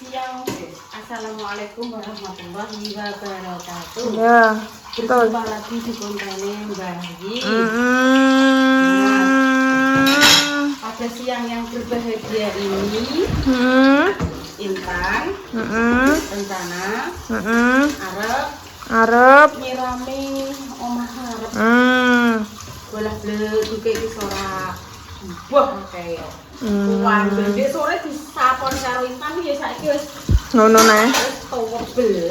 siang. Assalamualaikum warahmatullahi wabarakatuh. Ya, Berjumpa lagi di kontennya Mbak Yi. Pada siang yang berbahagia ini, Intan, rencana, Arab, nyirami omah Arab. Bolah juga di sorak. Wah, kayak kuan gede sore disapon karo Intan ya saiki wis ngono neh. wis tobel.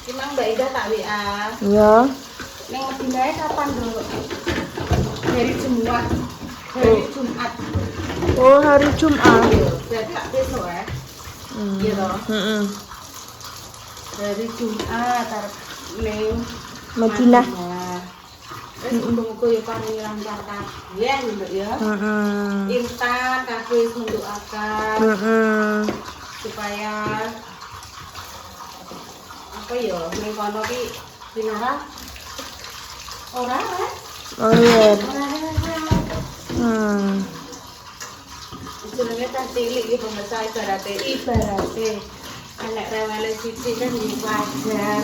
Emang Mbak Ida tak WA. Ya. Ning Medinae kapan, Bro? Hari Jumat. Hari Jumat. Oh, hari Jumat. Berarti tak besok ya. Iya toh? Hari Jumat arep ning Madinah. Wis muga-muga ya paring lancar kabeh ya, Mbak ya. Intan kabeh mendoakan supaya apa ya ning kono ki binara ora ya. Oh iya. Jenenge tas cilik iki pemirsa ibarate anak rewele sithik kan iki wajar.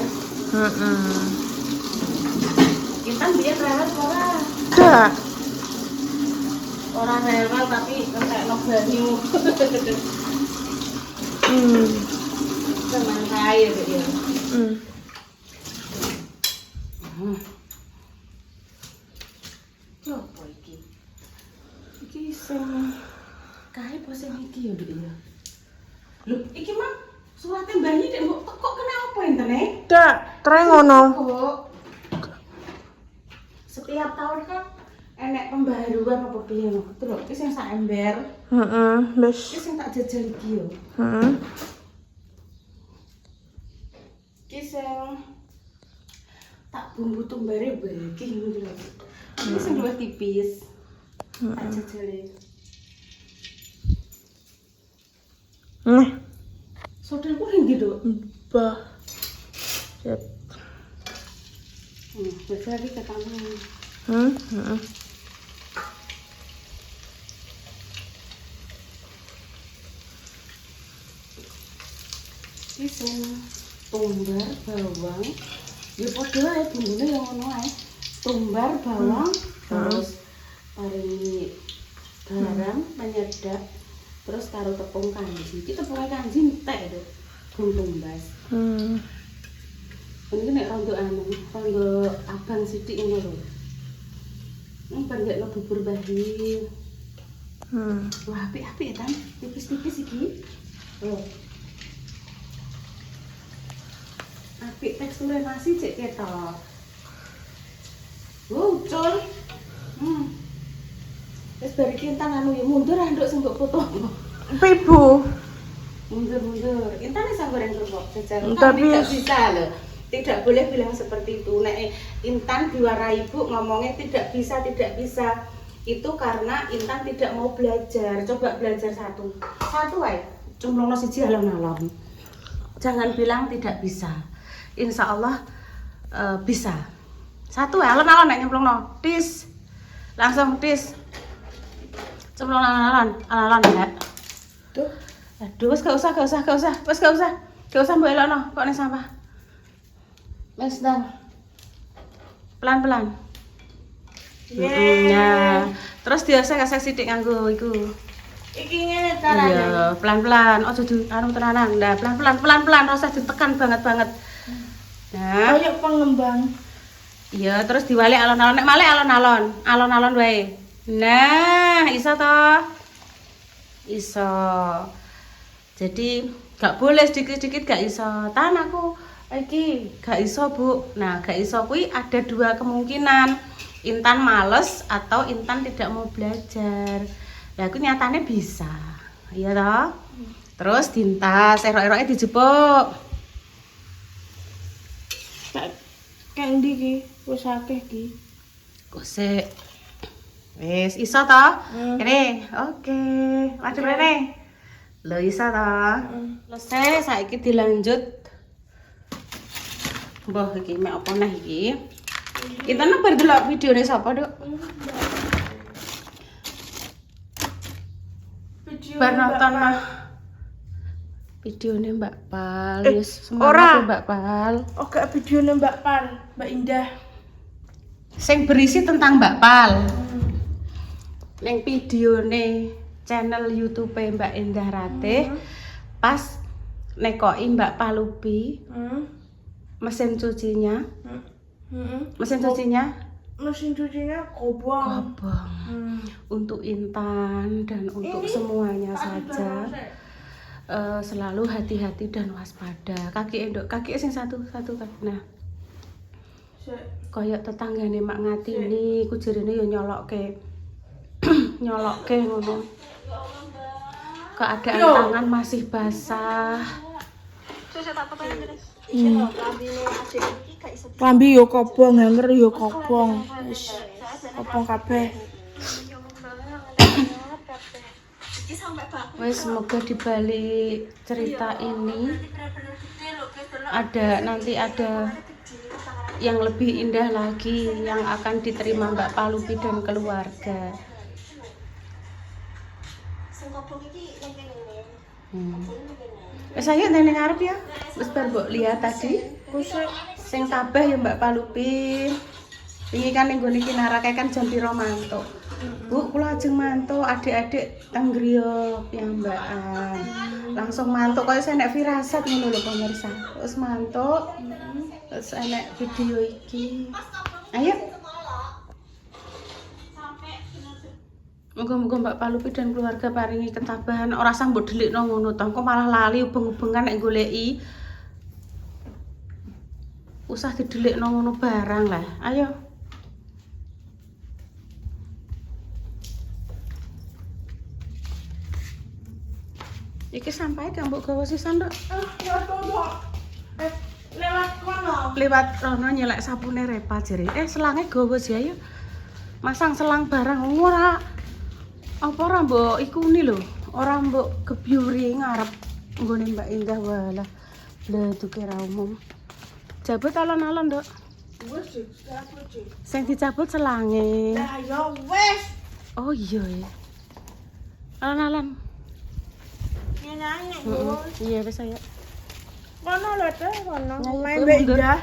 Intan biyen rewel ora? Enggak. Ora rewel tapi entekno banyu. Teman kaya ya. Lho apa iki? Iki sing kae apa sing iki ya, Dik ya? Lho, iki mah surate Mbah Yi Dik kok kenapa intene? Enggak, terus ngono. Kok setiap tahun kan enek pembaruan apa piye lho. Terus iki sing sak ember. Wis. Iki sing tak jajal iki yo. Iki sing tak bumbu tumbare iki ngono lho. Iki sing luwih tipis. Tak jajale. Sodelku ndi, Dok? Bah. Siap. Jajal iki ketemu. Iki sing tumbar bawang. Ya padha ae bumbune ya ngono ae. Tumbar bawang terus paringi garam penyedap terus karo tepung kanji. Iki tepung kanji entek lho. Bung tumbas. Ini nek rondo abang sithik ngono lho. Pandekno bubur bahi. Wah, apik-apik kan? Tipis-tipis iki. Loh. Apik teksture nasi cek ketok. Ucul. Wis bari ki Intan anu ya mundur nduk sing mbok foto. Ibu. Mundur. Intan wis goreng kerupuk jajan. Tapi tidak bisa loh. Tidak boleh bilang seperti itu. Nek Intan diwarai Ibu ngomongnya tidak bisa. Itu karena Intan tidak mau belajar. Coba belajar satu ae. Cumlono siji alon-alon. Jangan bilang tidak bisa. Insya Allah bisa. Satu ae alon-alon nek nyemplungno. Tis. Langsung tis. Cemplung alon-alon ya. Tuh. Aduh, wis gak usah. Wis gak usah mbok elokno kok ning sampah. Wes dah. Pelan-pelan. Ya. Terus diosek-osek sithik nganggo iku. Iki ngene carane. Iya, pelan-pelan. Ojo di anu tenanan. Nah, pelan-pelan rasa ditekan banget. Nah, kayak pengembang. iya, terus diwalik alon-alon. Nek malik alon-alon wae. Nah, iso toh? Iso. Jadi gak boleh sedikit-sedikit gak iso. Tahan aku. Iki gak iso, Bu. Nah, gak iso kuwi ada dua kemungkinan. Intan males atau Intan tidak mau belajar. Lah aku nyatane bisa. Iya toh? Terus dintas, erok-eroke dijepuk. Kang ndi ki? Wis akeh ki. Gosek. Wis iso toh? Kene. Oke. Maju rene. Lho iso toh? Selesai, saiki dilanjut. Mbah iki mek apa neh iki? Intan bar delok videone sapa, Duk? Bar nonton mah. Videonya Mbak Pal. Yes, ora. semangat ya Mbak Pal. Oke, videonya Mbak Pan, Mbak Indah. Sing berisi tentang Mbak Pal. Neng videone channel YouTube Mbak Indah Ratih pas nekoi Mbak Palupi mesin cucinya. Mesin cucinya kobong. Untuk Intan dan untuk semuanya saja. Selalu hati-hati dan waspada. Kaki endok, kaki sing satu kaki. Nah, koyok tetanggane Mak Ngatini, kujerine yo nyolokke ngono. Keadaan tangan masih basah. Lambi yo kobong, hanger yo kobong. Wis kobong kabeh. Wes, semoga dibalik cerita ini nanti ada yang lebih indah lagi yang akan diterima Mbak Palupi dan keluarga. Wes ayo nang ngarep ya. Wis bar mbok lihat tadi. Sing kabeh ya Mbak Palupi. Wingi kan ning gone Kinara kan jam piro mantuk. Bu, kula ajeng mantuk, adik-adik teng griya piyambakan. Langsung mantuk kaya saya nek firasat ngono lho pemirsa. Terus mantuk. Terus enek video iki. Ayo. Moga-moga Mbak Palupi dan keluarga paringi ketabahan. Ora usah mbok delikno ngono to. Kok malah lali ubeng-ubengan nek goleki. Usah didelikno ngono barang lah. Ayo. Iki sampai kan mbok gawa sisan, Nduk. Ya to, lewat kono. Lewat rono nyelek sapune Repa jere. Selange gawa sih ayo. Masang selang barang ora. Apa ora mbok ikuni lho. Ora mbok gebyuri ngarep nggone Mbak Indah walah. Lah itu kira umum. Cabut alon-alon, Nduk. Wes dicabut. Sing dicabut selange. Lah ya wes. Oh iya ya. Alon-alon. Iya wis ayo. Kono lho teh, kono. Ayo, Main kowe Mbak mundur. Indah.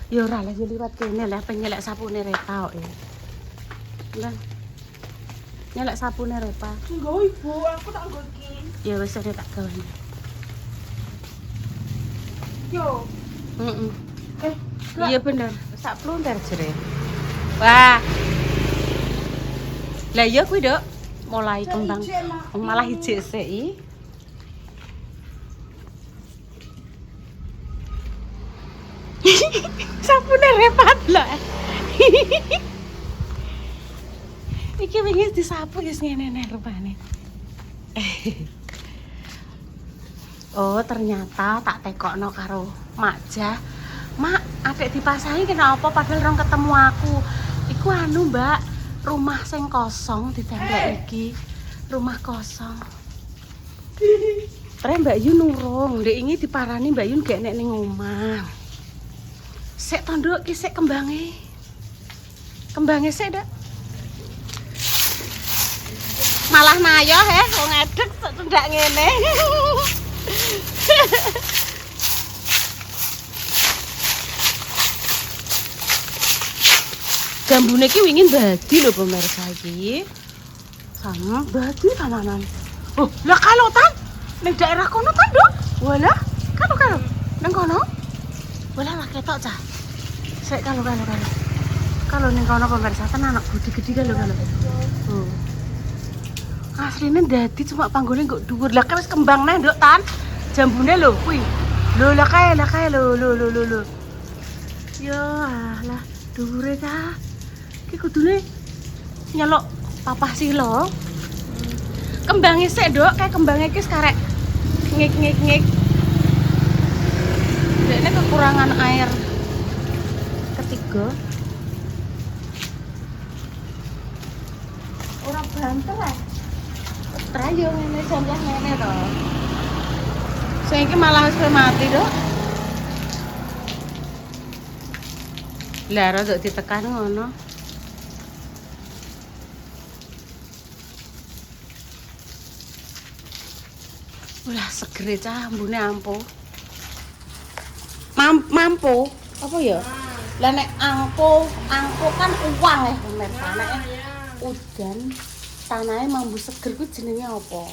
Ya ora lah yo liwat kene lah penyelek sapune Repa kok ya. Lah. Nyelek sapune Repa. Nggo ibu, aku tak nggo iki. Ya wis ada tak gawe. Yo. Iya bener, sak plunter jere. Wah. Lah iya kuwi, Dok. Mulai kembang. Malah hijik sik. Sapune Repat lah. Iki wingi disapu wis ngene rupane. Oh, ternyata tak tekokno karo Makjah. Mak, adek dipasangi kena apa padahal rong ketemu aku. Iku anu, Mbak, rumah sing kosong ditembak iki. Rumah kosong. Terus Mbak Yun nurung, ndek ini diparani Mbak Yun gak nek ning omah. Sik to, Nduk, ki sik kembange. Kembange sik, Dak. Malah nayoh wong edek ndak ngene. Jambune ki wingin badi lho pemirsa iki. Sama badi tananan. Oh, lah kalau tan ning daerah kono tan, Nduk. Walah, kalau nang kono. Walah lah ketok cah. Sik kalau. Kalau ning kono pemirsa tenan anak budi gede kalau. Oh. Asline dadi cuma panggone kok dhuwur. Lah wis kembang neh, Nduk, tan. Jambune lho kuwi. Lho lah kae lho. Yo alah, dhuwure ta. Iki kudune nyelok papah silo. Kembange sik, Nduk, kae kembange iki karek ngik. Dekne kekurangan air. Ketiga. Ora banter ah. Trayo ngene contoh ngene to. Sing iki malah wis mati, Nduk. Lah rada ditekan ngono. Wah, segere cah ambune ampuh. Mampu apa ya? Lah nek angpo kan uang ya pemirsa. Nek udan tanahe mambu seger kuwi jenenge apa?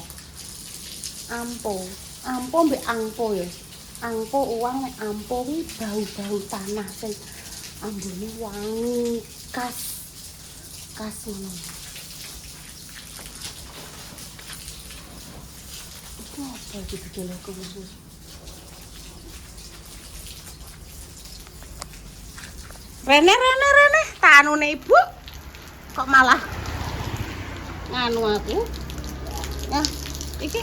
Ampo mbek angpo ya. Angpo uang nek ampo kuwi bau-bau tanah sing ambune wangi khas ngono. Itu apa gitu dolaku khusus. Rene, tak anune ibu. Kok malah nganu aku? Nah, iki.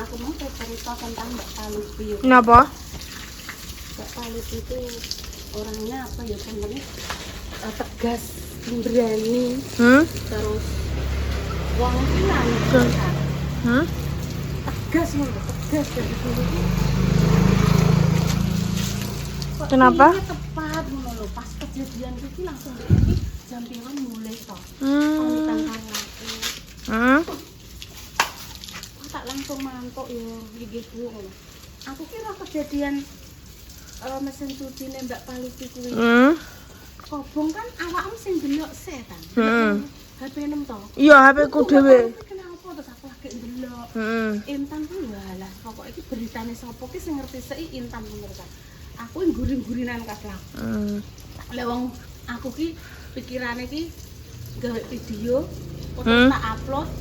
Aku mau cerita tentang Mbak Palupi. Kenapa? Mbak Palupi itu orangnya apa ya, sebenarnya tegas, berani, terus wong pian, tegas ngono, tegas dari dulu. Kenapa? Tepat ngono lho, pas kejadian iki langsung iki jam pirang mulai to. Pamitan karo aku. Tak langsung mantuk ya iki Bu ngono. Aku kira kejadian mesin cuci Mbak Palupi kuwi. Kobong kan awakmu sing delok setan. HP 6 to. Iya, HP ku dhewe. Kenapa terus aku lagi ndelok. Intan ku walah, pokok iki beritane sapa ki sing ngerti sik Intan pemirsa. Aku guring-gurinan kabeh. Lek wong aku ki pikirane ki gawe video, foto tak upload,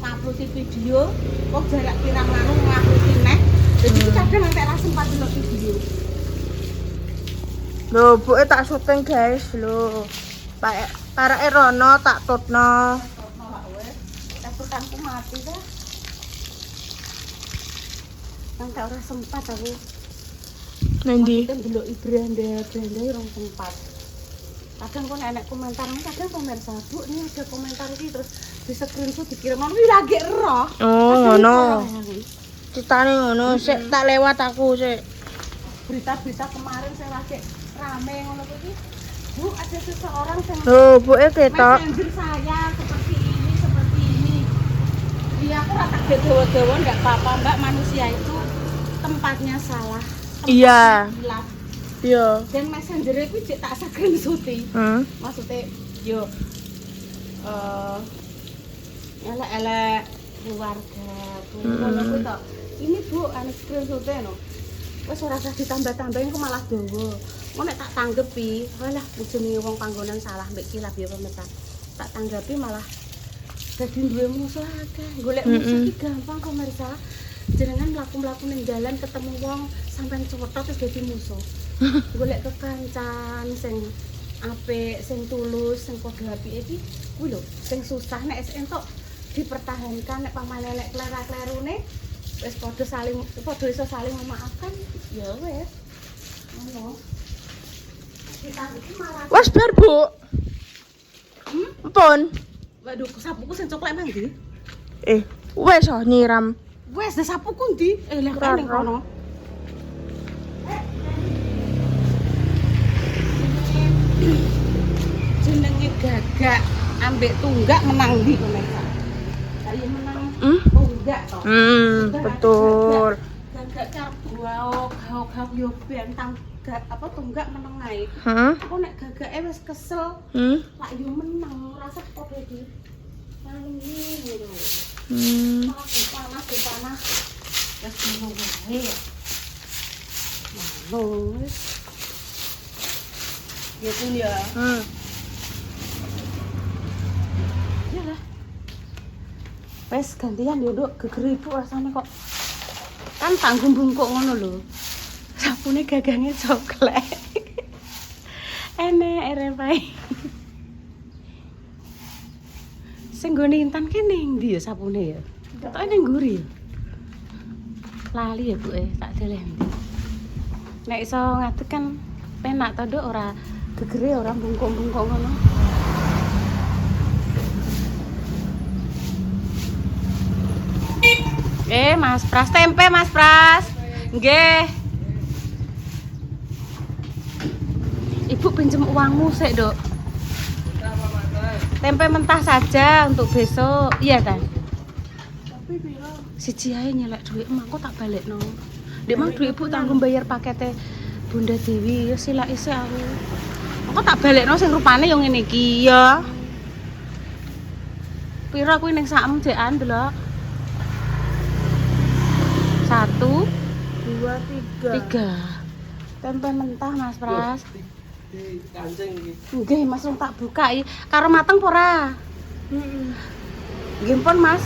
upload video, kok jarak pirang manung ngupload neh. Jadi kadang entek ra sempat delok video. Lho, buke tak syuting guys, lho. Parake rono tak tutno. Tepukanku mati dah. Nang tak ora sempat aku. Nendi? Kan delok branda rong sempat. Kadang kok enek komentar, kadang pemirsa, Bu, ini ada komentar iki terus di screenshot dikirim wi lagi roh. Oh, ngono. Critane ngono, sik tak lewat aku sik. Berita-berita kemarin saya lagi rame ngono kuwi. Bu, ada seseorang yang Buke ketok. messenger saya seperti ini. Dia aku rata dawa-dawa enggak apa-apa, Mbak, manusia itu tempatnya salah. Iya. Hilaf. Iya. Dan messenger itu cek tak screenshotin. Maksudnya yo elek-elek keluarga ngono kuwi to. Ini Bu, ane screenshotnya no. Wes ora usah ditambah-tambahin kok malah dawa. Mau nek tak tanggepi, walah jenenge wong panggonan salah mbek kilap ya pemirsa. Tak tanggapi malah dadi duwe musuh akeh. Golek musuh iki gampang pemirsa. Jenengan mlaku-mlaku ning dalan ketemu wong sampean cuwethok terus dadi musuh. Golek kekancan sing apik, sing tulus, sing padha apike iki kuwi lho, sing susah nek entuk dipertahankan nek pamane nek kleru-klerune wis padha iso saling memaafkan ya wis. Ngono. Kita iki malah Wes bar, Bu. Ampun. Waduh, sapuku sing coklat mang ndi? Wes nyiram. Wes sapuku ndi? Lah kan ning kono. Jenenge gagak ambek tunggak menang ndi pemirsa? Ayo menang tunggak to. Betul. Gagak karep gaok yo ben apa tunggak meneng ae. Aku nek gagake wis kesel, lak yo menang, rasa padha iki. Paling ngono. Panas. Wis ngono wae. Wis. Ya pun ya. Yalah. Wes gantian yo, Duk, geger ibu rasane kok. Kan tanggung bungkuk ngono lho. Sapune gagange coklat. Enek repai. Sing nggone Intan kene ndi ya sapune ya? Ketoke ning nguri ya. Lali ya, Bu, tak deleh ndi. Nek iso ngadeg kan penak to, Duk, ora gegere ora bungkuk-bungkuk ngono. Mas Pras tempe, Mas Pras. Nggih. Ibu pinjem uangmu sik, Dok. Tempe mentah saja untuk besok. Iya kan? Tapi piro? Siji ae nyelek duit emang kok tak balekno. Ndek mang duit Ibu tanggung bayar pakete Bunda Dewi ya sila isi aku. Kok tak balekno sing rupane yo ngene iki ya. Piro kuwi ning sakem jekan delok. 1 2 3. 3 tempe mentah Mas Pras. Di kancing iki. Nggih Mas wong tak buka iki. Karo mateng apa ora? Heeh. Nggih pun Mas.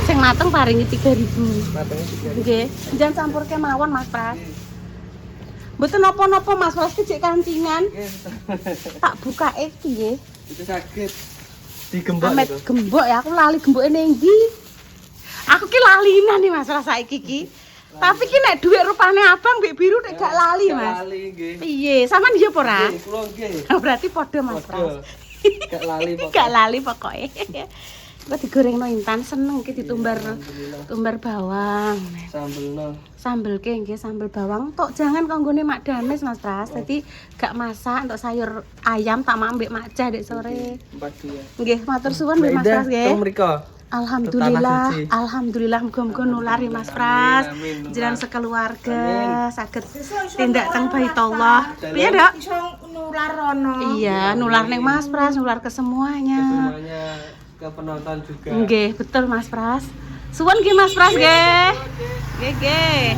Sing mateng paringi 3.000. Matengnya juga. Nggih, jangan campurke mawon Mas Pras. Mboten napa-napa Mas Pras ki cek kancingan. Tak bukake piye? Itu sakit. Digembok Amet itu. gembok ya, aku lali gemboke ning ndi. Aku ki lalinan nih Mas Pras saiki ki. Tapi ki nek dhuwit rupane abang mbek biru nek gak lali Mas. Lali nggih. Piye? Sampeyan yo apa ora? Nggih, kula nggih. Berarti padha Mas Pras. Padha. Gak lali pokoknya. Gak lali pokoke. Kok digorengno intan seneng ki ditumbar Alhamdulillah. tumbar bawang. Sambelno. Sambel ke nggih sambel bawang tok jangan kanggone Mak Dames Mas Pras. Dadi gak masak untuk sayur ayam tak mak mbek Mak Jah dek sore. 4 Nggih matur suwun mbek Mas Pras nggih. Teng mriko. Alhamdulillah, Tanah suci. alhamdulillah muga-muga nulari Mas Pras. Amin, amin, Jenengan nular. sekeluarga saged Besok iso tindak teng nular, Baitullah. Mas. Piye, Dok? Iso nular rono. Iya, nular ning Mas Pras, nular ke semuanya. Semuanya ke penonton juga. Nggih, betul Mas Pras. Suwun nggih Mas Pras nggih. Nggih, nggih.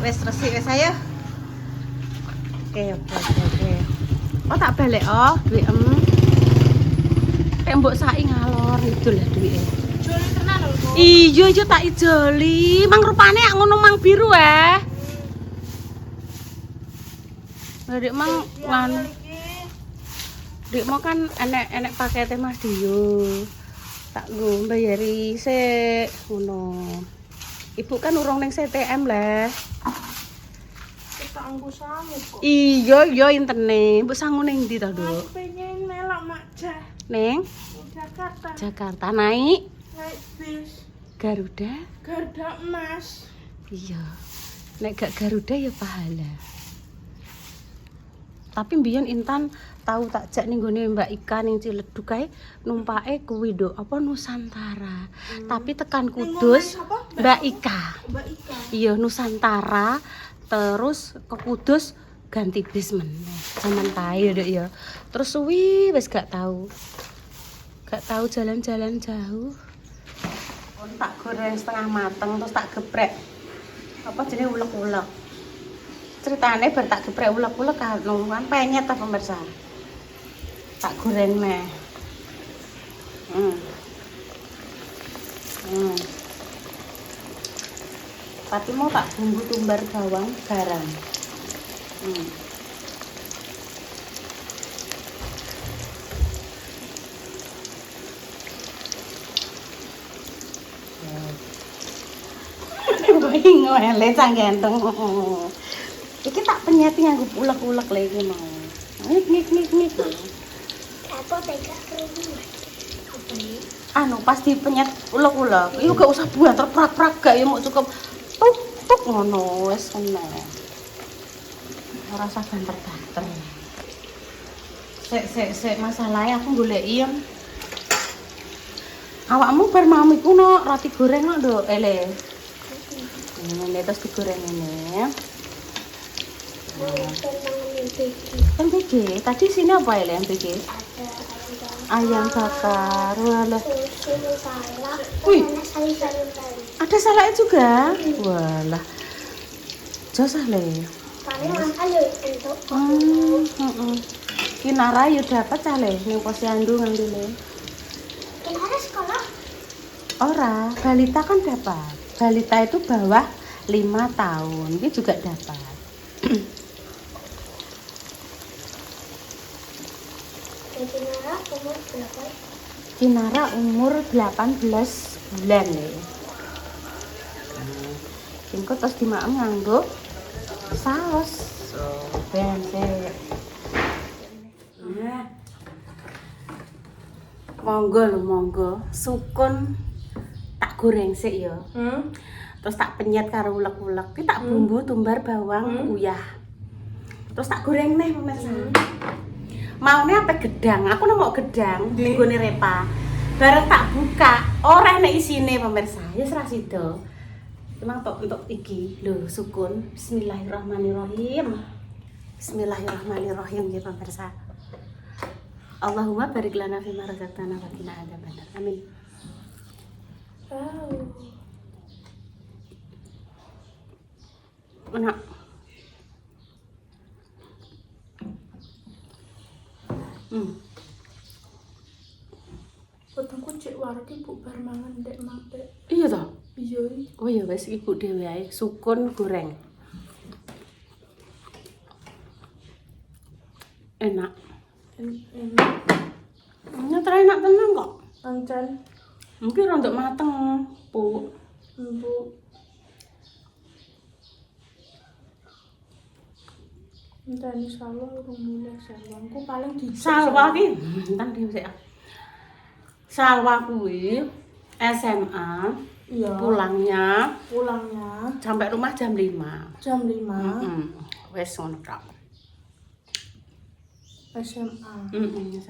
Wis resik wis ayo. Oke. Oh tak balik duit Kayak mbok saiki ngalor idul ya duwike. Jol tenan lho. Bu. Iya tak ijoli. Mang rupane ak ngono mang biru Dek mang lan Dek mau kan enek pakete Mas Dio. Tak nggo mbayari sik ngono. Ibu kan urung ning CTM lah. Kita anggo sangu kok. Iya intene. Mbok sangu ning ndi to, Aku Duk? pengen melok Mak Jah Ning di Jakarta. Jakarta naik Naik bis Garuda. Garuda Emas. Iya. Nek gak Garuda ya pahala. Tapi mbiyen Intan tahu tak jak ning gone Mbak Ika ning Ciledug kae numpake kuwi Duk, apa Nusantara. Tapi tekan Kudus Ning omahe sapa? Mbak Ika. Mbak Ika. Iya Nusantara terus ke Kudus ganti bis meneh. Zaman kae Duk ya. Terus suwi wis gak tahu. Gak tahu jalan-jalan jauh. Tak goreng setengah mateng terus tak geprek. Apa jenenge ulek-ulek. Ceritane bar tak geprek ulek-ulek kan penyet ta pemirsa. Tak goreng meh. Tapi mau tak bumbu tumbar bawang garam. Ngele cang genteng. Iki tak penyeti nganggo ulek-ulek lho iki mau. Ngik. Apa tega kerudung? Anu pas dipenyet ulek-ulek, iku gak usah buanter prak-prak gak ya mau cukup tuk ngono wis kena. Ora usah banter-banter. Sik masalahe aku goleki ya. Awakmu bar mau iku no roti goreng no Nduk, ele. Ini terus digoreng ini. MPG. Tadi sini apa ya MPG? Ayam bakar. Walah. Wih. Ada salaknya juga. Walah. Jos le. Kinara yo dapat cale ning posyandu ngambil. Kinara sekolah? Ora, balita kan dapat. Balita itu bawah 5 tahun. Ini juga dapat. Kinara umur berapa? Kinara umur 18 bulan nih. Engko terus dimaem nganggo saus. Ben sik. Monggo. Sukun tak goreng sik ya. Terus tak penyet karo ulek-ulek. Ki tak bumbu tumbar bawang uyah. Terus tak goreng nih pemirsa. Maunya apa gedang? Aku mau gedang ning gone Repa. Bareng tak buka, ora nek isine pemirsa. Ya serah sida. Emang tok untuk iki lho sukun. Bismillahirrahmanirrahim. Bismillahirrahmanirrahim ya pemirsa. Allahumma barik lana fima razaqtana wa qina adzabannar. Amin. Enak. Potongku cek warung ibu bar mangan ndek mate. Iya toh? Iya. Oh ya wes ibu dhewe ae sukun goreng. Enak. Enak. Nyata enak tenan kok. Ancen Mungkin rontok mateng, Bu. empuk. Entah ini salwa urung mulai salwaku paling di Salwa ki, entar dhewe sik. Salwa kuwi SMA, iya pulangnya sampai rumah jam 5. jam 5 Wes ngono tok. SMA.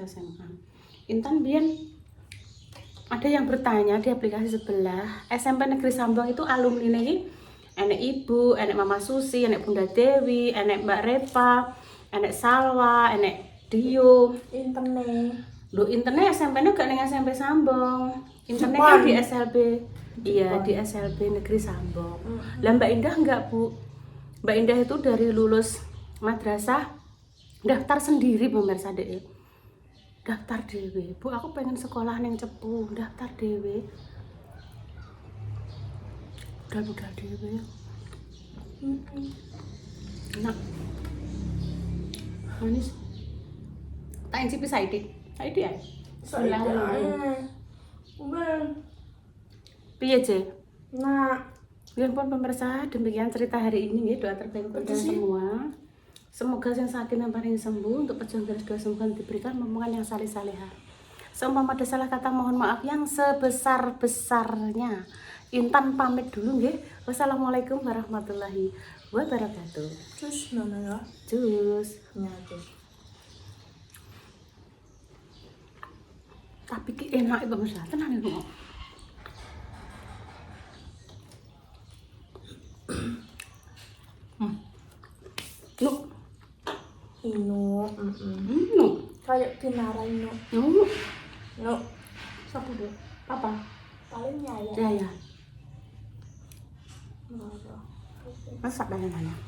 SMA. Intan biyen ada yang bertanya di aplikasi sebelah, SMP Negeri Sambong itu alumni ini enek ibu, enek Mama Susi, enek Bunda Dewi, enek Mbak Repa, enek Salwa, enek Dio. Internet Lho interne SMP-ne gak ning SMP Sambong. Interne kan di SLB. Iya, di SLB Negeri Sambong. Lah Mbak Indah enggak, Bu. Mbak Indah itu dari lulus madrasah daftar sendiri pemirsa dek. Daftar dhewe. Bu, aku pengen sekolah ning Cepu, daftar dhewe. Budal-budal dhewe. Enak. Manis. Tak icipi saiki. Saiki ya. Piye, Je? Nah, Ya ampun pemirsa, demikian cerita hari ini ya, doa terbaik untuk kalian semua. Semoga yang sakit yang paling sembuh, untuk pejuang garis doa semoga diberikan momongan yang salih-salihah. Seumpama ada salah kata mohon maaf yang sebesar-besarnya. Intan pamit dulu nggih. Wassalamualaikum warahmatullahi wabarakatuh. cus nana ya. Cus. Nyatu. Tapi ki enak itu pemirsa, tenan itu. Nuk. Ino, Nuk. kayak kinara ino. Nuk. No, sapu deh. Apa? Paling nyaya. Ya ya. Nggak ada. Masak banyak-banyak.